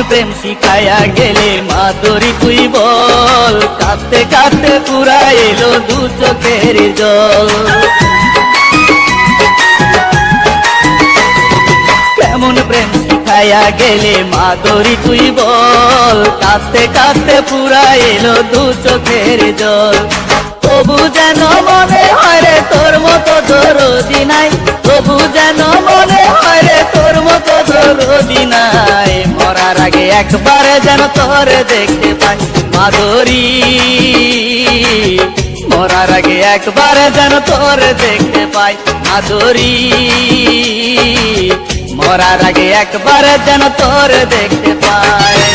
প্রেম শিখায়া গেলে মাধুরী তুই বল, কাঁদতে কাঁদতে পুরা এলো দু চোখের জল। কেমন প্রেম শিখায়া গেলে মাধুরী তুই বল, কাঁদতে কাঁদতে পুরা এলো দু চোখের জল। তবু যেন মনে হয় রে তোর মতো দরদি নাই, তবু যেন মনে হয় রে তোর মতো দরদি নাই। মরার আগে একবার যেন তোর দেখতে পাই মাধুরী, মরার আগে একবার যেন তোর দেখতে পাই মাধুরী, মরার আগে একবার যেন তোর দেখতে পাই।